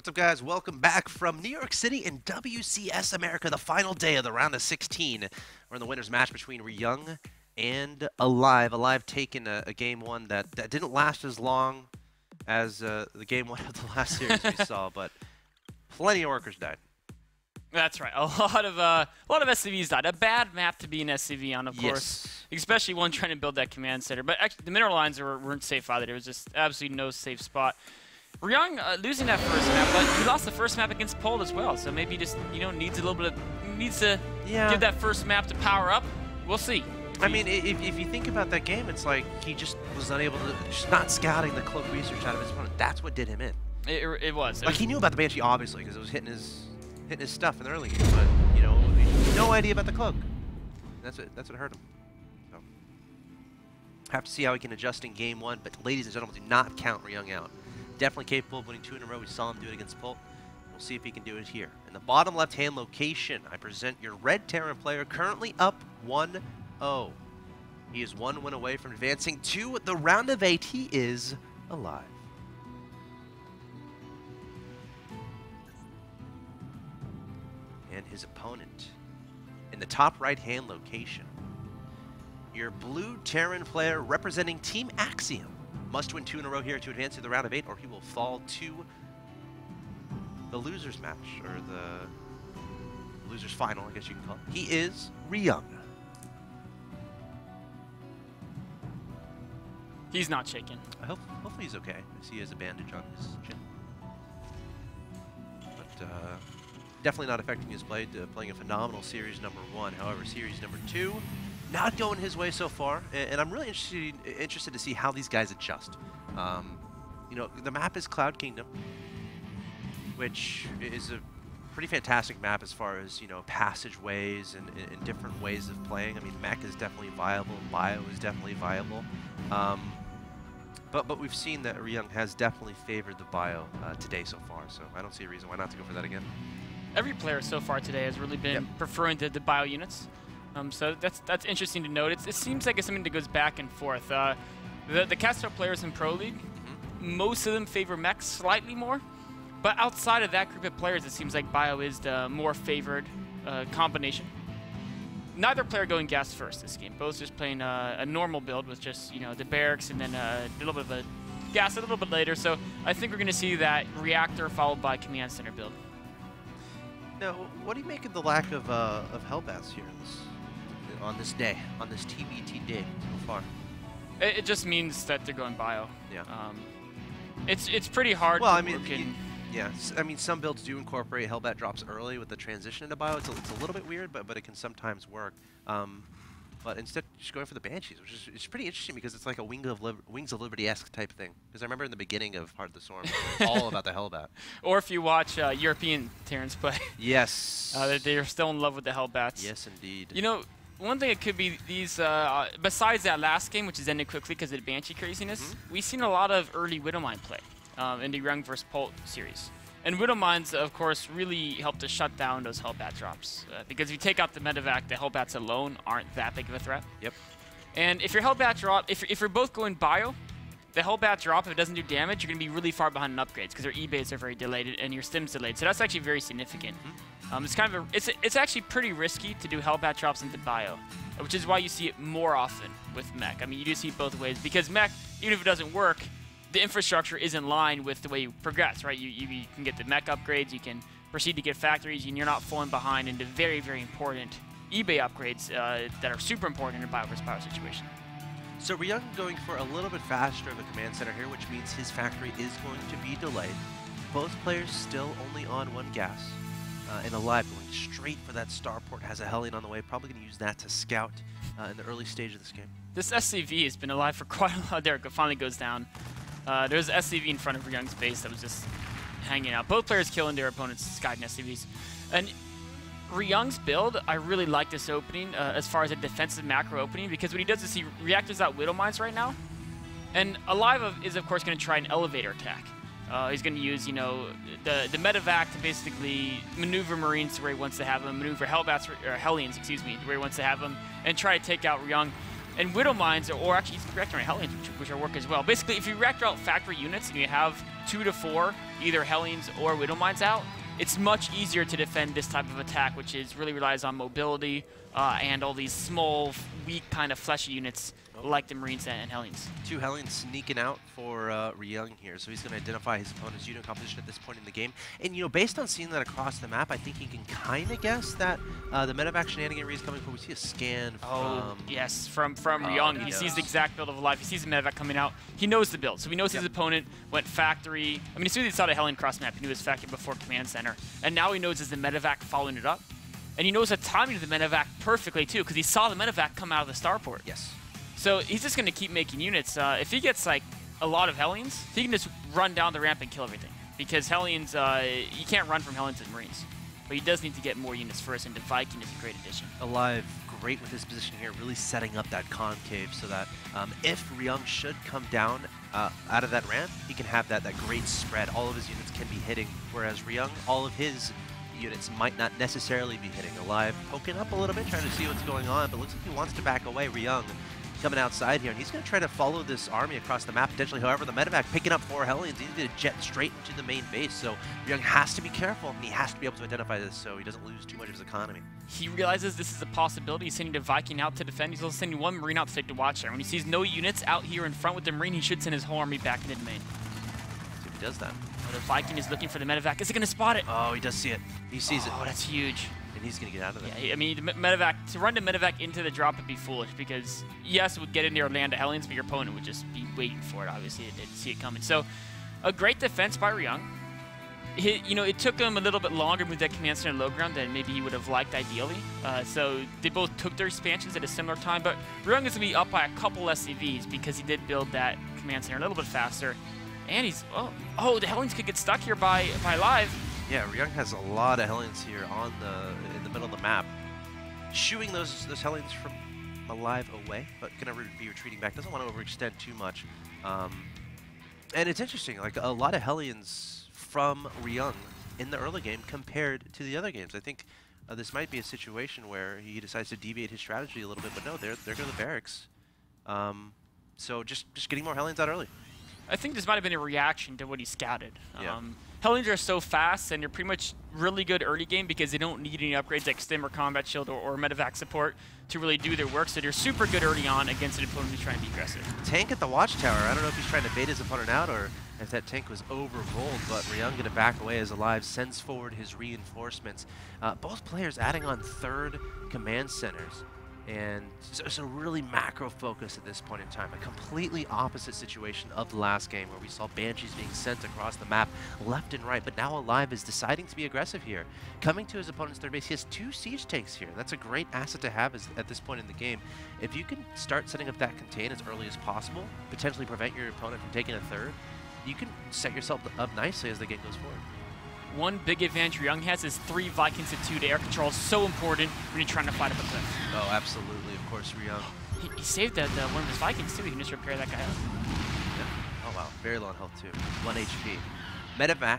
What's up, guys? Welcome back from New York City in WCS America, the final day of the round of 16. We're in the winners match between Ryung and Alive. Alive taking a game one that didn't last as long as the game one of the last series we saw, but plenty of workers died. That's right. A lot of SCVs died. A bad map to be an SCV on, of course. Especially one trying to build that command center. But actually, the mineral lines weren't safe either. There was just absolutely no safe spot. Ryung losing that first map, but he lost the first map against Pole as well. So maybe just needs a little bit of give that first map to power up. We'll see. I mean, if you think about that game, it's like he just was unable to, just not scouting the cloak research out of his opponent. That's what did him in. It was. Like, he knew about the Banshee, obviously, because it was hitting his stuff in the early game, but, no idea about the cloak. That's what hurt him. So, have to see how he can adjust in game one, but ladies and gentlemen, do not count Ryung out. Definitely capable of winning 2 in a row. We saw him do it against Pult. We'll see if he can do it here. In the bottom left-hand location, I present your Red Terran player, currently up 1-0. He is 1 win away from advancing to the round of 8. He is Alive. And his opponent in the top right-hand location, your blue Terran player representing Team Axiom. Must win 2 in a row here to advance to the round of 8, or he will fall to the losers match, or the losers final, I guess you can call it. He is Ryung. He's not shaking. Hopefully he's okay. I see he has a bandage on his chin. But definitely not affecting his play. Playing a phenomenal series number 1. However, series number 2, not going his way so far, and I'm really interested to see how these guys adjust. The map is Cloud Kingdom, which is a pretty fantastic map as far as, passageways and different ways of playing. I mean, mech is definitely viable, bio is definitely viable. But we've seen that Ryung has definitely favored the bio today so far, so I don't see a reason why not to go for that again. Every player so far today has really been preferring the bio units. So that's interesting to note. It seems like it's something that goes back and forth. The Castro players in Pro League, most of them favor mechs slightly more, but outside of that group of players, it seems like bio is the more favored combination. Neither player going gas first this game. Both just playing a normal build with just the barracks and then a little bit of a gas a little bit later. So I think we're going to see that reactor followed by command center build. Now, what do you make of the lack of Hellbats here on this day, on this TBT day so far? It just means that they're going bio. Yeah. It's pretty hard. Well, I mean, I mean, some builds do incorporate Hellbat drops early with the transition into bio. It's a little bit weird, but it can sometimes work. But instead, just going for the Banshees, which is it's pretty interesting because it's like a Wings of Liberty-esque type thing. Because I remember in the beginning of Heart of the Storm, it was all about the Hellbat. Or if you watch European Terrans play. Yes. They're still in love with the Hellbats. Yes, indeed. One thing it could be these, besides that last game, which is ended quickly because of the Banshee craziness, we've seen a lot of early Widowmine play in the Ryung vs. Pult series. And Widowmines, of course, really help to shut down those Hellbat drops. Because if you take out the medevac, the Hellbats alone aren't that big of a threat. Yep. And if your Hellbat drop, if you're both going bio, the Hellbat drop, if it doesn't do damage, you're going to be really far behind in upgrades because their E-bays are very delayed and your stim's delayed. So that's actually very significant. It's kind of it's actually pretty risky to do Hellbat drops into bio, which is why you see it more often with mech. I mean, you do see it both ways because mech, even if it doesn't work, the infrastructure is in line with the way you progress, right? You can get the mech upgrades, you can proceed to get factories, and you're not falling behind into very, very important eBay upgrades that are super important in a bio versus bio situation. So Ryung going for a little bit faster of a command center here, which means his factory is going to be delayed. Both players still only on 1 gas. And Alive going straight for that starport, has a Hellion on the way, probably going to use that to scout in the early stage of this game. This SCV has been alive for quite a while. There it finally goes down. There's an SCV in front of Ryung's base that was just hanging out. Both players killing their opponent's Skyden SCVs. And Ryung's build, I really like this opening as far as a defensive macro opening because what he does is he reactors out Widowmines right now. And Alive is, of course, going to try an elevator attack. He's going to use, the medevac to basically maneuver Marines to where he wants to have them, maneuver Hellbats, or Hellions, excuse me, to where he wants to have them, and try to take out Ryung. And Widow Mines, or actually he's reacting on Hellions, which are work as well. Basically, if you reactor out factory units and you have 2 to 4, either Hellions or Widow Mines out, it's much easier to defend this type of attack, which is really relies on mobility and all these small, weak kind of fleshy units like the Marines and Hellions. 2 Hellions sneaking out for Ryung here, so he's going to identify his opponent's unit composition at this point in the game. And, you know, based on seeing that across the map, I think he can kind of guess that the medevac shenanigan is coming from. We see a scan from... yes, from Ryung. He sees the exact build of life. He sees the medevac coming out. He knows the build, so he knows his opponent went factory. I mean, as soon as he saw the Hellion cross map, he knew his factory before command center. And now he knows it's the medevac following it up. And he knows the timing of the medevac perfectly, too, because he saw the medevac come out of the starport. Yes. So he's just going to keep making units. If he gets, like, a lot of Hellions, he can just run down the ramp and kill everything. Because Hellions, you can't run from Hellions and Marines. But he does need to get more units first, and the Viking is a great addition. Alive, great with his position here, really setting up that concave so that if Ryung should come down out of that ramp, he can have that great spread. All of his units can be hitting, whereas Ryung, all of his units might not necessarily be hitting. Alive, poking up a little bit, trying to see what's going on, but looks like he wants to back away. Ryung coming outside here, and he's going to try to follow this army across the map potentially. However, the medevac picking up 4 Hellions, he needed to jet straight into the main base, so Ryung has to be careful, and he has to be able to identify this so he doesn't lose too much of his economy. He realizes this is a possibility. He's sending a Viking out to defend. He's also sending 1 Marine out to take the watch there. When he sees no units out here in front with the Marine, he should send his whole army back into the main. So he does that. Oh, the Viking is looking for the medevac. Is he going to spot it? Oh, he does see it. He sees it. Oh, that's huge. And he's going to get out of there. Yeah, I mean, the medevac, to run the medevac into the drop would be foolish because, yes, it would get in there and land the Hellions, but your opponent would just be waiting for it. Obviously, they didn't see it coming. So, a great defense by Ryung. You know, it took him a little bit longer to move that command center low ground than maybe he would have liked ideally. So, they both took their expansions at a similar time, but Ryung is going to be up by a couple SCVs because he did build that command center a little bit faster. And he's, oh, the Hellions could get stuck here by Live. Yeah, Ryung has a lot of Hellions here in the middle of the map. Shooing those Hellions from Alive away, but gonna be retreating back. Doesn't want to overextend too much. And it's interesting, like a lot of Hellions from Ryung in the early game compared to the other games. I think this might be a situation where he decides to deviate his strategy a little bit, but no, they're going to the barracks. So just getting more Hellions out early. I think this might have been a reaction to what he scouted. Yeah. Hellions are so fast, and they're pretty much really good early game because they don't need any upgrades like Stim or Combat Shield or Medevac support to really do their work, so they're super good early on against an opponent who's trying to be aggressive. Tank at the Watchtower. I don't know if he's trying to bait his opponent out or if that tank was overrolled, but Ryung going to back away as Alive sends forward his reinforcements. Both players adding on 3rd command centers. And so really macro focus at this point in time. A completely opposite situation of the last game where we saw Banshees being sent across the map left and right, but now Alive is deciding to be aggressive here. Coming to his opponent's 3rd base, he has 2 siege tanks here. That's a great asset to have at this point in the game. If you can start setting up that contain as early as possible, potentially prevent your opponent from taking a 3rd, you can set yourself up nicely as the game goes forward. One big advantage Ryung has is 3 Vikings to 2 to air control. So important when you're trying to fight up a cliff. Oh, absolutely. Of course, Ryung. He saved one of his Vikings, too. He can just repair that guy up. Yeah. Oh, wow. Very low on health, too. 1 HP. Medevac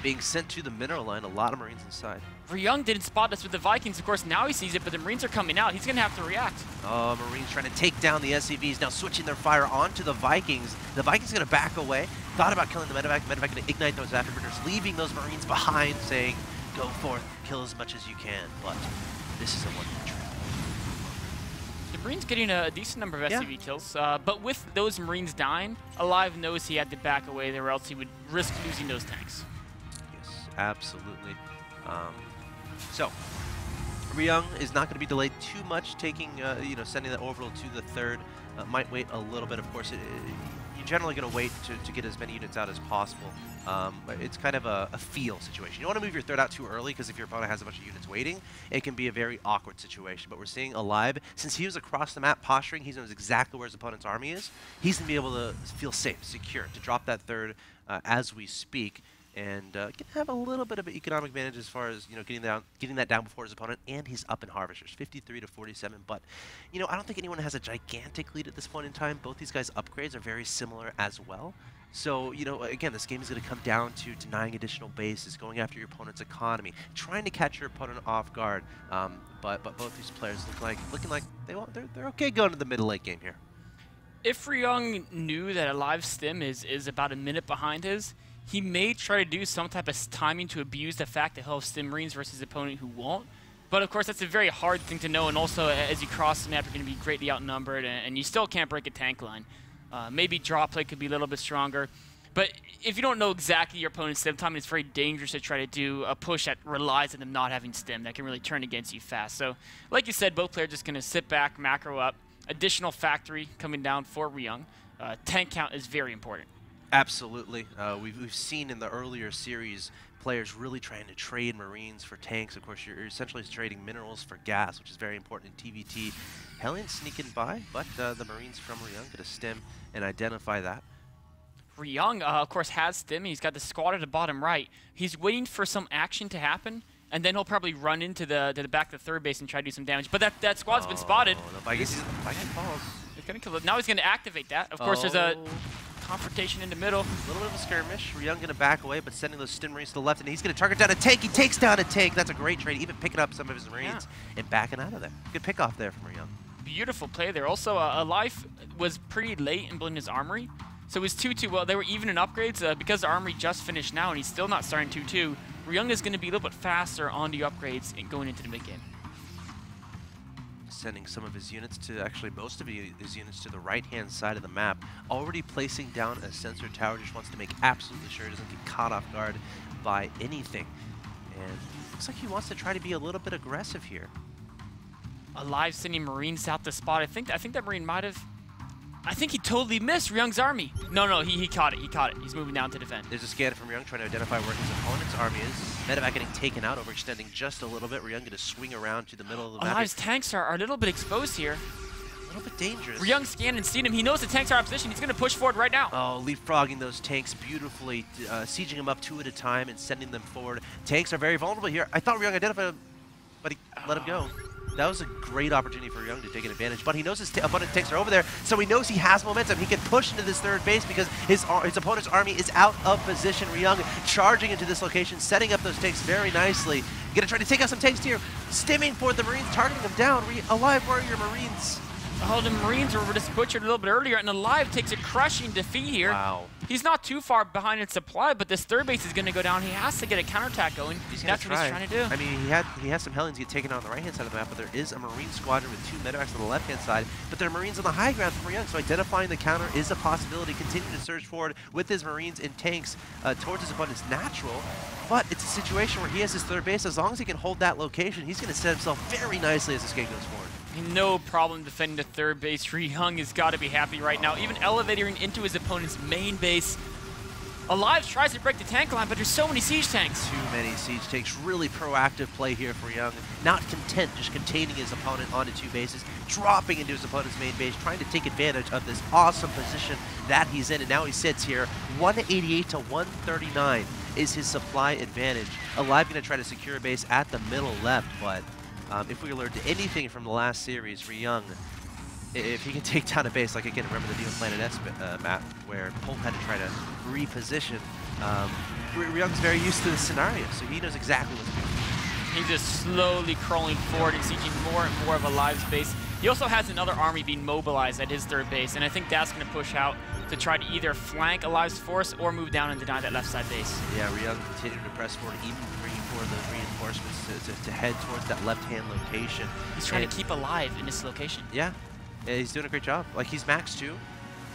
being sent to the mineral line. A lot of Marines inside. Ryung didn't spot us with the Vikings. Of course, now he sees it, but the Marines are coming out. He's going to have to react. Oh, Marines trying to take down the SCVs. Now switching their fire onto the Vikings. The Vikings going to back away. Thought about killing the Medevac. Medevac going to ignite those afterburners, leaving those Marines behind, saying, go forth, kill as much as you can. But this is a one-man trap. The Marines getting a decent number of SCV kills, but with those Marines dying, Alive knows he had to back away there or else he would risk losing those tanks. Yes, absolutely. So, Ryung is not going to be delayed too much, taking, sending that orbital to the 3rd. Might wait a little bit, of course. You're generally going to wait to get as many units out as possible. It's kind of a feel situation. You don't want to move your 3rd out too early, because if your opponent has a bunch of units waiting, it can be a very awkward situation. But we're seeing Alive, since he was across the map posturing, he knows exactly where his opponent's army is. He's going to be able to feel safe, secure, to drop that 3rd as we speak. and can have a little bit of an economic advantage as far as getting that down before his opponent. And he's up in Harvesters, 53 to 47. But I don't think anyone has a gigantic lead at this point in time. Both these guys' upgrades are very similar as well. So, again, this game is going to come down to denying additional bases, going after your opponent's economy, trying to catch your opponent off guard. But both these players looking like they're okay going to the middle late game here. If Ryung knew that Alive Stim is about a minute behind his, he may try to do some type of timing to abuse the fact that he'll have Stim Marines versus his opponent who won't. But of course, that's a very hard thing to know, and also as you cross the map, you're going to be greatly outnumbered, and you still can't break a tank line. Maybe draw play could be a little bit stronger. But if you don't know exactly your opponent's stim timing, it's very dangerous to try to do a push that relies on them not having stim. That can really turn against you fast. So, like you said, both players just going to sit back, macro up. Additional factory coming down for Ryung. Tank count is very important. Absolutely. We've seen in the earlier series players really trying to trade Marines for tanks. Of course, you're essentially trading minerals for gas, which is very important in TVT. Hellion sneaking by, but the Marines from Ryung get a stim and identify that. Ryung, of course, has stim. He's got the squad at the bottom right. He's waiting for some action to happen, and then he'll probably run into the back of the third base and try to do some damage. But that squad's been spotted. No, I guess my guy falls. He's gonna kill it. Now he's going to activate that. Of course, there's a confrontation in the middle. A little bit of a skirmish. Ryung going to back away, but sending those Stim Marines to the left, and he's going to target down a tank. He takes down a tank. That's a great trade, even picking up some of his Marines and backing out of there. Good pick off there from Ryung. Beautiful play there. Also, Alive was pretty late in building his armory. So it was 2-2. Well, they were even in upgrades because the armory just finished now, and he's still not starting 2-2. Ryung is going to be a little bit faster on the upgrades and going into the mid-game. Sending some of his units to, actually most of his units to the right-hand side of the map. Already placing down a sensor tower, just wants to make absolutely sure he doesn't get caught off guard by anything. And looks like he wants to try to be a little bit aggressive here. Alive sending Marines out to spot. I think that Marine might have... I think he totally missed Ryung's army. No, he caught it. He caught it. He's moving down to defend. There's a scan from Ryung trying to identify where his opponent's army is. Medevac getting taken out, overextending just a little bit. Ryung going to swing around to the middle of the map. Alive's tanks are a little bit exposed here. A little bit dangerous. Ryung scanned and seen him. He knows the tanks are in position. He's going to push forward right now. Oh, leapfrogging those tanks beautifully, sieging them up 2 at a time and sending them forward. Tanks are very vulnerable here. I thought Ryung identified him, but he let him go. That was a great opportunity for Ryung to take an advantage, but he knows his opponent's tanks are over there, so he knows he has momentum. He can push into this third base because his opponent's army is out of position. Ryung charging into this location, setting up those tanks very nicely. You're gonna try to take out some tanks here, stimming for the Marines, targeting them down. Alive, where are your Marines? Oh, the Marines were just butchered a little bit earlier, and Alive takes a crushing defeat here. Wow. He's not too far behind in supply, but this third base is going to go down. He has to get a counterattack going. That's what he's trying to do. I mean, he has some Hellions get taken out on the right-hand side of the map, but there is a Marine squadron with 2 medevacs on the left-hand side, but there are Marines on the high ground from Ryung, so identifying the counter is a possibility. Continuing to surge forward with his Marines and tanks towards his opponent's natural, but it's a situation where he has his third base. As long as he can hold that location, he's going to set himself very nicely as this game goes forward. No problem defending the third base. Ryung has got to be happy right now. Even elevating into his opponent's main base. Alive tries to break the tank line, but there's so many siege tanks. Too many siege tanks. Really proactive play here for Ryung. Not content just containing his opponent onto 2 bases, dropping into his opponent's main base, trying to take advantage of this awesome position that he's in. And now he sits here. 188 to 139 is his supply advantage. Alive going to try to secure a base at the middle left, but if we learned anything from the last series, Ryung, if he can take down a base, like again, remember the Demon Planet S map where Polk had to try to reposition, Ryung's very used to this scenario, so he knows exactly what to do. He's just slowly crawling forward and sieging more and more of Alive's base. He also has another army being mobilized at his third base, and I think that's going to push out to try to either flank Alive's force or move down and deny that left side base. Yeah, Ryung continuing to press forward, even bringing forward those reinforcements to head towards that left-hand location. He's trying to keep Alive in this location. Yeah, he's doing a great job. Like, he's max 2,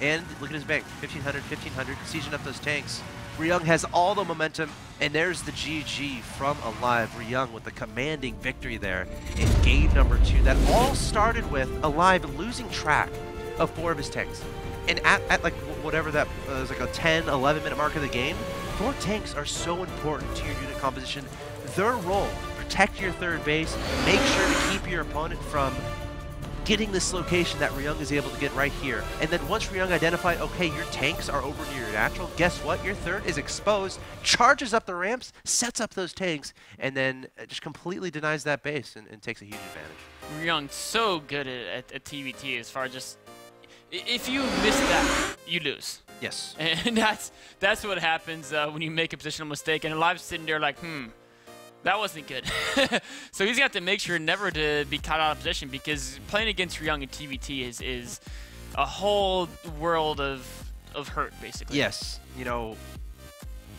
and look at his bank, 1,500, sieging up those tanks. Ryung has all the momentum, and there's the GG from Alive. Ryung with the commanding victory there in game number 2. That all started with Alive losing track of 4 of his tanks. And at like whatever that was, like a 10, 11 minute mark of the game, 4 tanks are so important to your unit composition. Their role, protect your third base, make sure to keep your opponent from getting this location that Ryung is able to get right here. And then once Ryung identified, okay, your tanks are over near your natural, guess what? Your third is exposed, charges up the ramps, sets up those tanks, and then just completely denies that base and takes a huge advantage. Ryung so good at TVT as far as just, if you miss that, you lose. Yes. And that's what happens when you make a positional mistake. And Alive's sitting there like, that wasn't good. So he's got to make sure never to be caught out of position, because playing against Ryung in TVT is a whole world of hurt, basically. Yes. You know,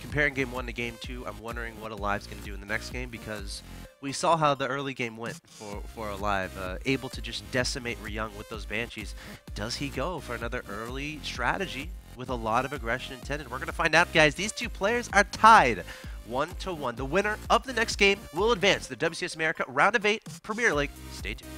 comparing game 1 to game 2, I'm wondering what Alive's going to do in the next game, because we saw how the early game went for Alive, able to just decimate Ryung with those Banshees. Does he go for another early strategy with a lot of aggression intended? We're going to find out, guys. These two players are tied 1-1. The winner of the next game will advance to the WCS America Round of 8 Premier League. Stay tuned.